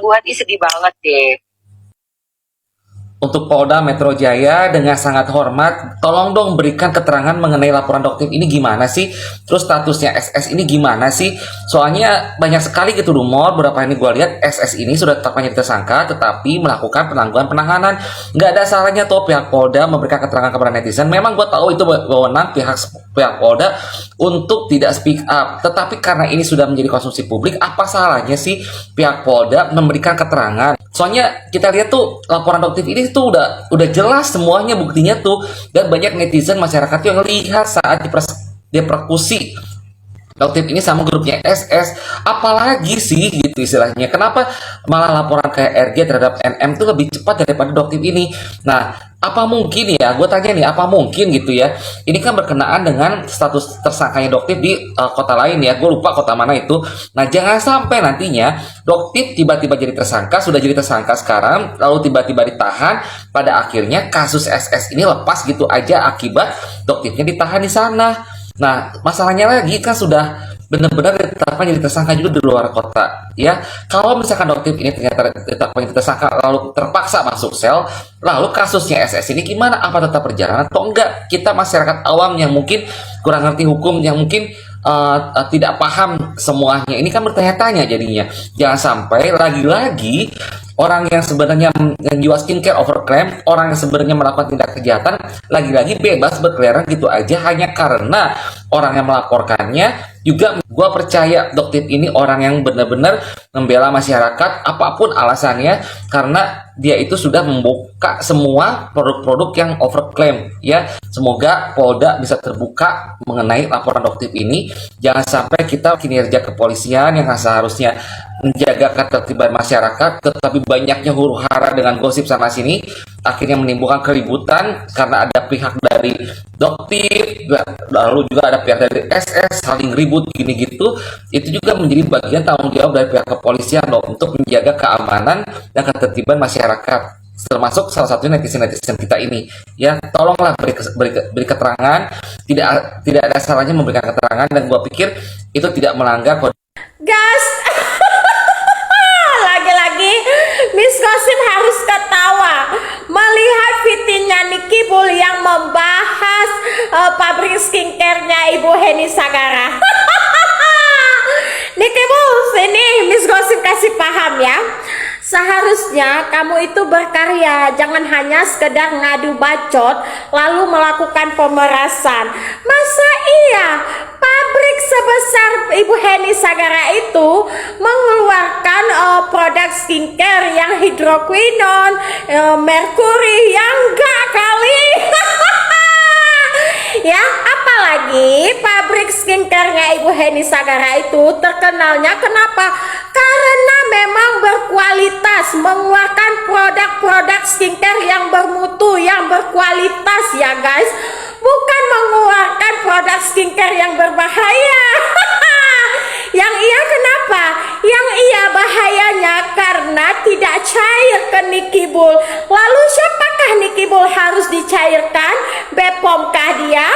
penangguhan, ih sedih banget deh. Untuk Polda Metro Jaya, dengan sangat hormat, tolong dong berikan keterangan mengenai laporan Doktif ini gimana sih? Terus statusnya SS ini gimana sih? Soalnya banyak sekali gitu rumor, beberapa ini gue lihat SS ini sudah tetapkan jadi tersangka, tetapi melakukan penangguhan penahanan. Nggak ada salahnya tuh pihak Polda memberikan keterangan kepada netizen. Memang gue tahu itu wewenang pihak Polda untuk tidak speak up. Tetapi karena ini sudah menjadi konsumsi publik, apa salahnya sih pihak Polda memberikan keterangan? Soalnya kita lihat tuh laporan Doktif ini tuh udah jelas semuanya buktinya tuh, dan banyak netizen masyarakat tuh yang lihat saat dipersekusi Doktif ini sama grupnya SS. Apalagi sih gitu istilahnya, kenapa malah laporan kayak RG terhadap NM tuh lebih cepat daripada Doktif ini? Nah, apa mungkin ya, gue tanya nih, apa mungkin gitu ya, ini kan berkenaan dengan status tersangkanya Doktif di kota lain ya, gue lupa kota mana itu. Nah, jangan sampai nantinya Doktif tiba-tiba jadi tersangka, sudah jadi tersangka sekarang, lalu tiba-tiba ditahan, pada akhirnya kasus SS ini lepas gitu aja akibat Doktifnya ditahan di sana. Nah, masalahnya lagi kan sudah benar-benar ditetapkan jadi tersangka juga di luar kota ya. Kalau misalkan Doktif ini ternyata ditetapkan jadi tersangka lalu terpaksa masuk sel, lalu kasusnya SS ini gimana? Apa tetap berjalan atau enggak? Kita masyarakat awam yang mungkin kurang ngerti hukum, yang mungkin tidak paham semuanya, ini kan bertanya-tanya jadinya. Jangan sampai lagi-lagi orang yang sebenarnya menjual skincare overclaim, orang yang sebenarnya melakukan tindak kejahatan, lagi-lagi bebas berkeliaran gitu aja hanya karena orang yang melaporkannya. Juga gue percaya Doktif ini orang yang benar-benar membela masyarakat apapun alasannya, karena dia itu sudah membuka semua produk-produk yang overclaim ya. Semoga Polda bisa terbuka mengenai laporan Doktif ini. Jangan sampai kita kinerja kepolisian yang seharusnya menjaga ketertiban masyarakat, tetapi banyaknya huru hara dengan gosip sana sini, akhirnya menimbulkan keributan karena ada pihak dari Doktif, lalu juga ada pihak dari SS saling ribut gini gitu. Itu juga menjadi bagian tanggung jawab dari pihak kepolisian loh, untuk menjaga keamanan dan ketertiban masyarakat, termasuk salah satunya netizen kita ini ya. Tolonglah beri keterangan, tidak ada salahnya memberikan keterangan, dan gua pikir itu tidak melanggar kode. Gas. Lagi-lagi Miss Gossip harus ketawa melihat fitinya Nicky Bull yang membahas pabrik skincare-nya Ibu Heni Sagara. Nicky Bull, ini Miss Gossip kasih paham ya. Seharusnya kamu itu berkarya, jangan hanya sekedar ngadu bacot lalu melakukan pemerasan. Masa iya pabrik sebesar Ibu Heni Sagara itu mengeluarkan produk skincare yang hidroquinone, merkuri, yang enggak kali. Ya, apalagi pabrik skincare-nya Ibu Heni Sagara itu terkenalnya kenapa? Karena memang berkualitas, mengeluarkan produk-produk skincare yang bermutu, yang berkualitas ya guys. Bukan mengeluarkan produk skincare yang berbahaya. Yang iya kenapa? Yang iya bahayanya karena tidak cair ke Nicky Bull. Lalu siapakah Nicky Bull harus dicairkan? Bepom-kah dia?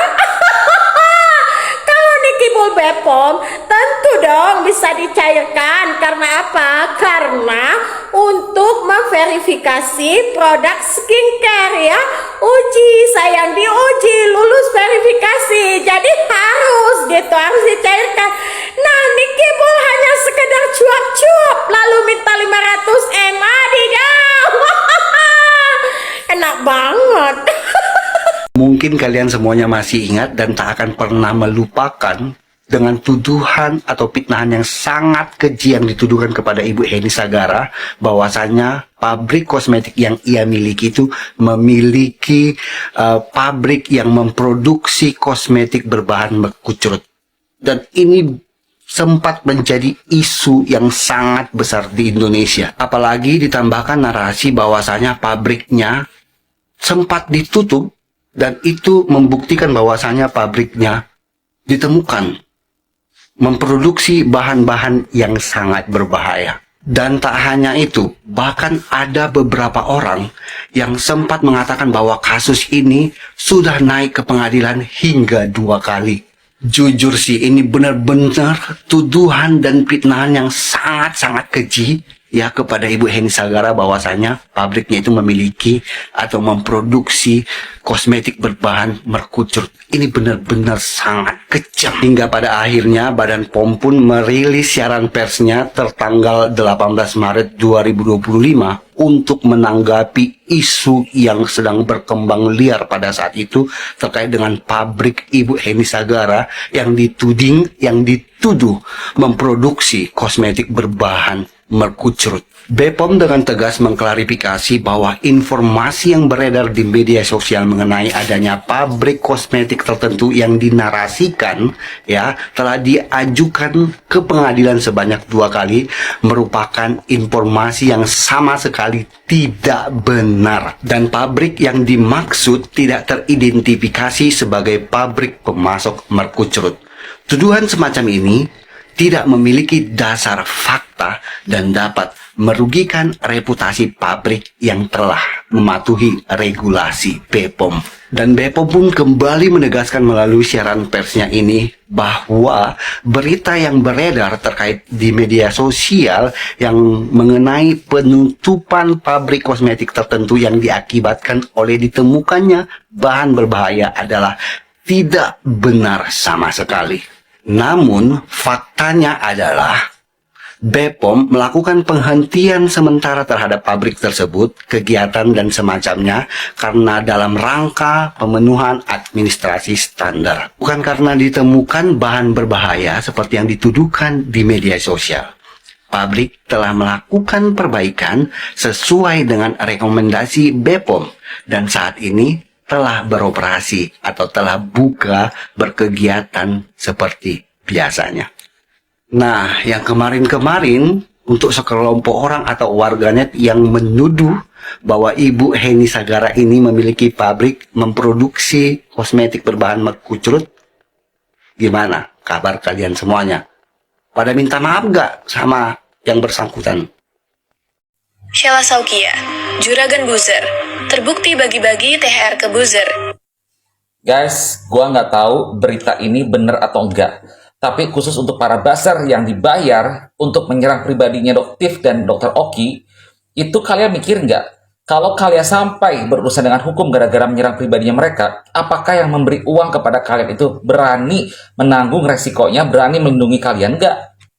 Kalau Nicky Bull Bepom, tentu dong bisa dicairkan. Karena apa? Karena untuk memverifikasi produk skincare ya. Uji, sayang diuji, lulus verifikasi. Jadi harus gitu, harus dicairkan. Nah, Nicky Bull hanya sekedar cuap-cuap lalu minta 500 M. Adidaw. Enak banget. Mungkin kalian semuanya masih ingat dan tak akan pernah melupakan dengan tuduhan atau fitnahan yang sangat keji yang dituduhkan kepada Ibu Heni Sagara, bahwasanya pabrik kosmetik yang ia miliki itu memiliki pabrik yang memproduksi kosmetik berbahan mekucrut. Dan ini sempat menjadi isu yang sangat besar di Indonesia. Apalagi ditambahkan narasi bahwasanya pabriknya sempat ditutup, dan itu membuktikan bahwasanya pabriknya ditemukan memproduksi bahan-bahan yang sangat berbahaya. Dan tak hanya itu, bahkan ada beberapa orang yang sempat mengatakan bahwa kasus ini sudah naik ke pengadilan hingga 2 kali. Jujur sih, ini benar-benar tuduhan dan fitnahan yang sangat-sangat keji ya kepada Ibu Heni Sagara bahwasanya pabriknya itu memiliki atau memproduksi kosmetik berbahan merkucur. Ini benar-benar sangat kejam. Hingga pada akhirnya Badan POM pun merilis siaran persnya tertanggal 18 Maret 2025 untuk menanggapi isu yang sedang berkembang liar pada saat itu terkait dengan pabrik Ibu Heni Sagara yang dituduh memproduksi kosmetik berbahan merkucrut. BPOM dengan tegas mengklarifikasi bahwa informasi yang beredar di media sosial mengenai adanya pabrik kosmetik tertentu yang dinarasikan telah diajukan ke pengadilan sebanyak 2 kali merupakan informasi yang sama sekali tidak benar, dan pabrik yang dimaksud tidak teridentifikasi sebagai pabrik pemasok merkucrut. Tuduhan semacam ini tidak memiliki dasar fakta dan dapat merugikan reputasi pabrik yang telah mematuhi regulasi BPOM. Dan BPOM pun kembali menegaskan melalui siaran persnya ini bahwa berita yang beredar terkait di media sosial yang mengenai penutupan pabrik kosmetik tertentu yang diakibatkan oleh ditemukannya bahan berbahaya adalah tidak benar sama sekali. Namun, faktanya adalah BPOM melakukan penghentian sementara terhadap pabrik tersebut, kegiatan dan semacamnya karena dalam rangka pemenuhan administrasi standar. Bukan karena ditemukan bahan berbahaya seperti yang dituduhkan di media sosial. Pabrik telah melakukan perbaikan sesuai dengan rekomendasi BPOM dan saat ini telah beroperasi atau telah buka berkegiatan seperti biasanya. Nah, yang kemarin-kemarin untuk sekelompok orang atau warganet yang menuduh bahwa Ibu Heni Sagara ini memiliki pabrik memproduksi kosmetik berbahan merkucrut, gimana kabar kalian semuanya? Pada minta maaf gak sama yang bersangkutan? Sheila Saukia, Juragan Buzzer, terbukti bagi-bagi THR ke buzzer. Guys, gua nggak tahu berita ini bener atau enggak. Tapi khusus untuk para buzzer yang dibayar untuk menyerang pribadinya Doktif dan Dr. Oki, itu kalian mikir nggak? Kalau kalian sampai berurusan dengan hukum gara-gara menyerang pribadinya mereka, apakah yang memberi uang kepada kalian itu berani menanggung resikonya, berani melindungi kalian nggak?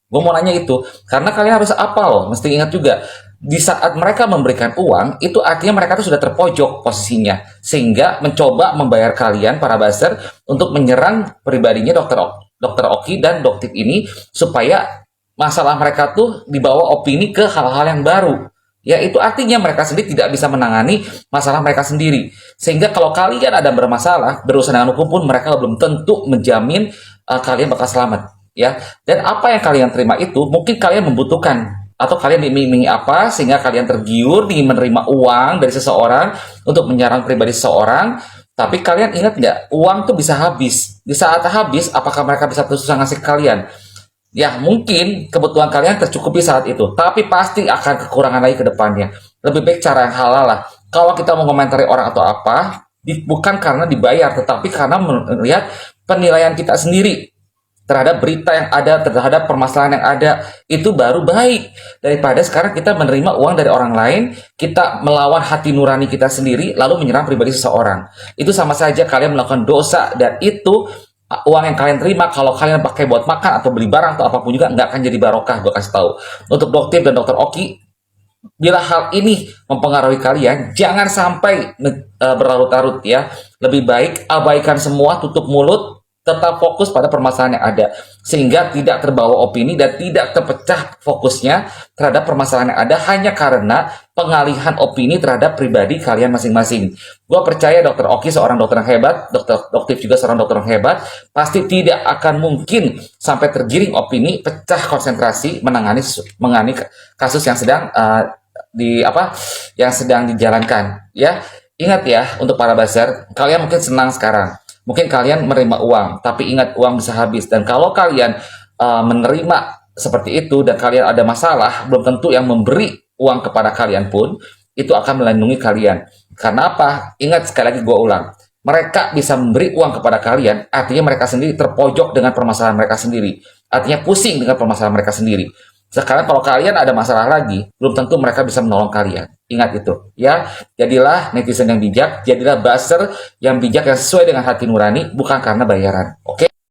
Gue mau nanya itu, karena kalian harus apa loh, mesti ingat juga. Di saat mereka memberikan uang, itu artinya mereka tuh sudah terpojok posisinya. Sehingga mencoba membayar kalian, para buzzer, untuk menyerang pribadinya Dr. Oki dan Doktif ini, supaya masalah mereka tuh dibawa opini ke hal-hal yang baru. Ya, itu artinya mereka sendiri tidak bisa menangani masalah mereka sendiri. Sehingga kalau kalian ada bermasalah, berurusan dengan hukum pun mereka belum tentu menjamin kalian bakal selamat. Ya, dan apa yang kalian terima itu, mungkin kalian membutuhkan atau kalian diiming-imingi apa sehingga kalian tergiur ingin menerima uang dari seseorang untuk menyerang pribadi seseorang. Tapi kalian ingat nggak, uang tuh bisa habis. Di saat habis, apakah mereka bisa terus ngasih ke kalian? Ya, mungkin kebutuhan kalian tercukupi saat itu, tapi pasti akan kekurangan lagi ke depannya. Lebih baik cara yang halal lah. Kalau kita mau komentari orang atau apa, bukan karena dibayar, tetapi karena melihat penilaian kita sendiri terhadap berita yang ada, terhadap permasalahan yang ada, itu baru baik. Daripada sekarang kita menerima uang dari orang lain, kita melawan hati nurani kita sendiri, lalu menyerang pribadi seseorang. Itu sama saja kalian melakukan dosa, dan itu uang yang kalian terima, kalau kalian pakai buat makan atau beli barang atau apapun juga, nggak akan jadi barokah, gue kasih tahu. Untuk Doktif dan Dr. Oki, bila hal ini mempengaruhi kalian, jangan sampai berlarut-larut ya. Lebih baik abaikan semua, tutup mulut, tetap fokus pada permasalahan yang ada, sehingga tidak terbawa opini dan tidak terpecah fokusnya terhadap permasalahan yang ada hanya karena pengalihan opini terhadap pribadi kalian masing-masing. Gue percaya Dr. Oki seorang dokter yang hebat, Dr. Doktif juga seorang dokter yang hebat, pasti tidak akan mungkin sampai tergiring opini, pecah konsentrasi menangani kasus yang sedang yang sedang dijalankan. Ya, ingat ya untuk para buzzer, kalian mungkin senang sekarang. Mungkin kalian menerima uang, tapi ingat uang bisa habis. Dan kalau kalian menerima seperti itu dan kalian ada masalah, belum tentu yang memberi uang kepada kalian pun itu akan melindungi kalian. Karena apa? Ingat sekali lagi gue ulang. Mereka bisa memberi uang kepada kalian, artinya mereka sendiri terpojok dengan permasalahan mereka sendiri. Artinya pusing dengan permasalahan mereka sendiri. Sekarang kalau kalian ada masalah lagi, belum tentu mereka bisa menolong kalian. Ingat itu, ya. Jadilah netizen yang bijak, jadilah buzzer yang bijak yang sesuai dengan hati nurani, bukan karena bayaran. Oke?